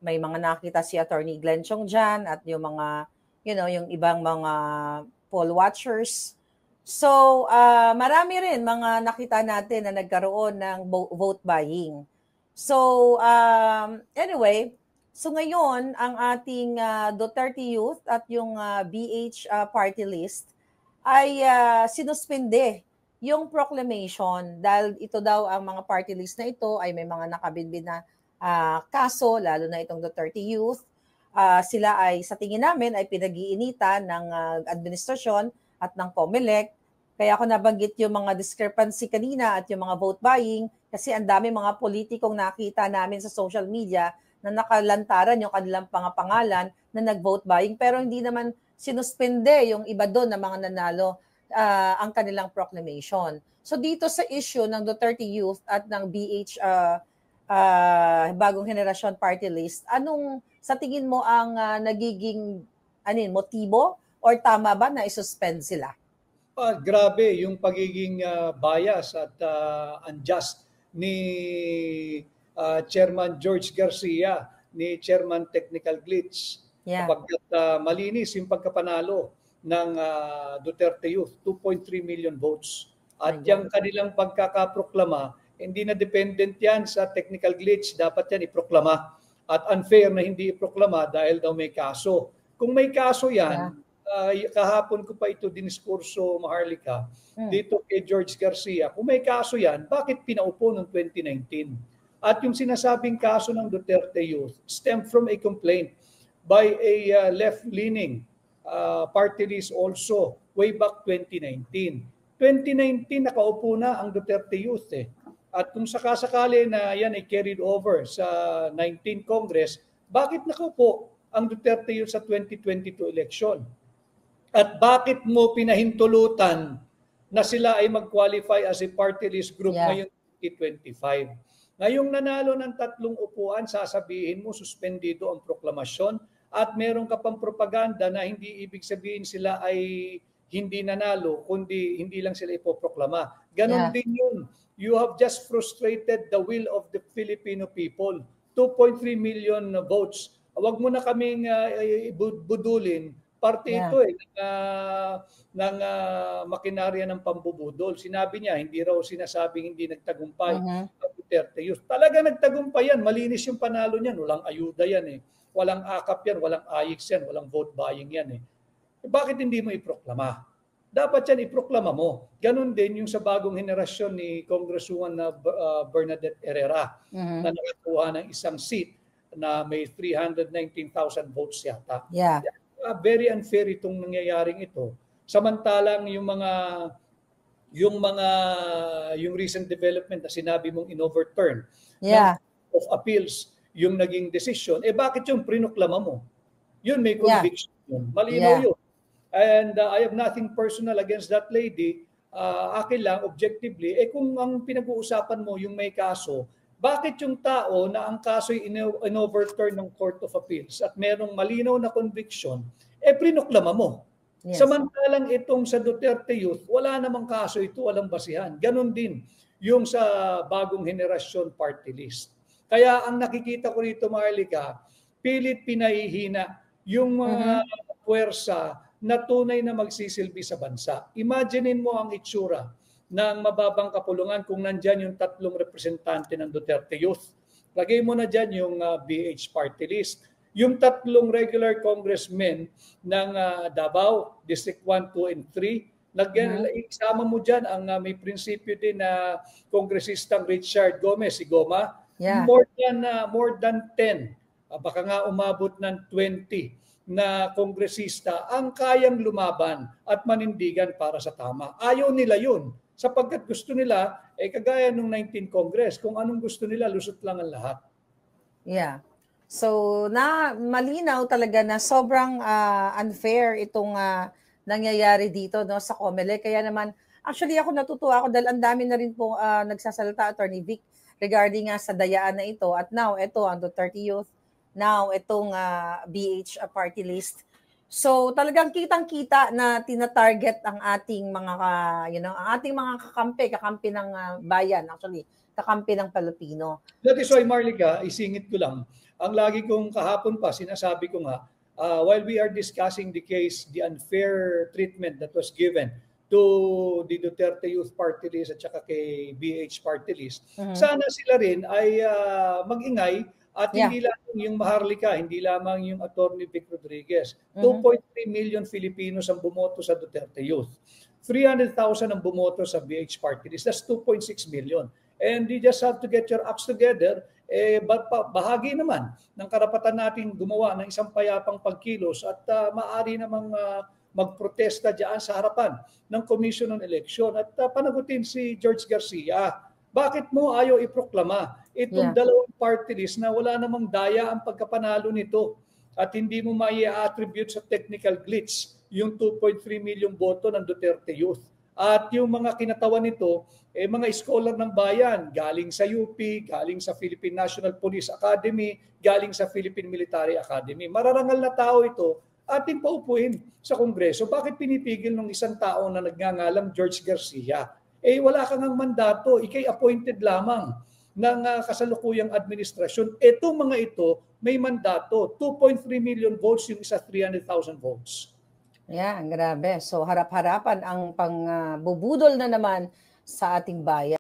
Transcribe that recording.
may mga nakita si Attorney Glenn Chong dyan at yung mga, yung ibang mga poll watchers. So, marami rin mga nakita natin na nagkaroon ng vote buying. So, anyway, so ngayon, ang ating Duterte Youth at yung BH party list ay sinuspinde yung proclamation dahil ito daw ang mga party list na ito ay may mga nakabinbin na kaso, lalo na itong Duterte Youth. Sila ay sa tingin namin ay pinag-iinitan ng administrasyon at ng COMELEC. Kaya ako nabanggit yung mga discrepancy kanina at yung mga vote buying kasi ang dami mga politikong nakita namin sa social media na nakalantaran yung kanilang pangalan na nag-vote buying pero hindi naman sinuspende yung iba doon na mga nanalo ang kanilang proclamation. So dito sa issue ng Duterte Youth at ng BH Bagong Henerasyon Party List, anong sa tingin mo ang nagiging motibo or tama ba na isuspend sila? Grabe yung pagiging bias at unjust ni Chairman George Garcia, ni Chairman Technical Glitch. Yeah. Kapagkat malinis yung pagkapanalo ng Duterte Youth, 2.3 million votes. At yung kanilang pagkakaproklama, hindi na dependent yan sa technical glitch. Dapat yan iproklama. At unfair na hindi iproklama dahil daw may kaso. Kung may kaso yan, kahapon ko pa ito diniskurso, Maharlika, dito kay George Garcia. Kung may kaso yan, bakit pinaupo noong 2019? At yung sinasabing kaso ng Duterte Youth stem from a complaint by a left-leaning party list also way back 2019. 2019 nakaupo na ang Duterte Youth At kung sakasakali na yan ay carried over sa 19 Congress, bakit nakaupo ang Duterte Youth sa 2022 election? At bakit mo pinahintulutan na sila ay mag-qualify as a party list group ngayong 2025? Ngayong nanalo ng 3 upuan, sasabihin mo suspendido ang proklamasyon at meron ka pang propaganda na hindi ibig sabihin sila ay hindi nanalo, kundi hindi lang sila ipoproklama. Ganon din yun. You have just frustrated the will of the Filipino people. 2.3 million votes. Huwag mo na kaming budulin. Parte ito ng makinarya ng pambubudol. Sinabi niya, hindi raw sinasabing hindi nagtagumpay ang Duterte Youth. Talaga nagtagumpay yan. Malinis yung panalo niyan. Walang ayuda yan Walang akap yan, walang ayix yan, walang vote buying yan Bakit hindi mo iproklama? Dapat yan iproklama mo. Ganon din yung sa bagong henerasyon ni Congresswoman Bernadette Herrera na nakakuha ng isang seat na may 319,000 votes yata. Very unfair itong nangyayaring ito. Samantalang yung recent development na sinabi mong in-overturn of appeals yung naging decision, bakit yung prinoklama mo? Yun may conviction yun. Malinaw yun. And I have nothing personal against that lady. Akin lang, objectively, kung ang pinag-uusapan mo yung may kaso, bakit yung tao na ang kaso'y in-overturn ng Court of Appeals at merong malinaw na conviction, prinoklama mo? Samantalang itong sa Duterte Youth, wala namang kaso ito, walang basihan. Ganon din yung sa bagong henerasyon party list. Kaya ang nakikita ko rito, Maharlika, pilit pinahihina yung mga puwersa na tunay na magsisilbi sa bansa. Imaginein mo ang itsura ng mababang kapulungan kung nandyan yung 3 representante ng Duterte Youth. Lagay mo na dyan yung BH party list. Yung 3 regular congressmen ng Davao, District 1, 2, and 3, isama mo dyan ang may prinsipyo din na kongresistang Richard Gomez, si Goma. More than 10, baka nga umabot ng 20 na kongresista ang kayang lumaban at manindigan para sa tama. Ayaw nila yun. Sapagkat gusto nila, kagaya nung 19 Congress, kung anong gusto nila, lusot lang ang lahat. So, malinaw talaga na sobrang unfair itong nangyayari dito sa COMELEC. Kaya naman, actually ako natutuwa ako dahil ang dami na rin po nagsasalita, Attorney Vic, regarding sa dayaan na ito. At now, ito ang Duterte Youth. Now, itong BH party list. So, talagang kitang-kita na tina-target ang ating mga ang ating mga kakampi ng bayan, actually, kakampi ng Pilipino. That is why, Maharlika, isingit ko lang, Ang lagi kong kahapon pa, sinasabi ko nga, while we are discussing the case, the unfair treatment that was given to the Duterte Youth Party List at saka kay BH Party List, sana sila rin ay mag-ingay at hindi lamang yung Maharlika, hindi lamang yung Attorney Vic Rodriguez. 2.3 million Filipinos ang bumoto sa Duterte Youth. 300,000 ang bumoto sa BH Party List. That's 2.6 million. And you just have to get your acts together. Bahagi naman ng karapatan natin gumawa ng isang payapang pagkilos at maaari namang magprotesta diyan sa harapan ng Commission on Election at panagutin si George Garcia. Bakit mo ayaw iproklama itong dalawang party list na wala namang daya ang pagkapanalo nito at hindi mo mai-attribute sa technical glitch yung 2.3 million boto ng Duterte Youth. At yung mga kinatawan nito, mga scholar ng bayan, galing sa UP, galing sa Philippine National Police Academy, galing sa Philippine Military Academy. Mararangal na tao ito, ating paupuin sa Kongreso. Bakit pinipigil ng isang tao na nagngangalang George Garcia? Wala kang ang mandato, ikay appointed lamang ng kasalukuyang administrasyon. Itong mga ito, may mandato. 2.3 million votes, yung isa 300,000 votes. Grabe. So harap-harapan ang pangbubudol na naman sa ating bayan.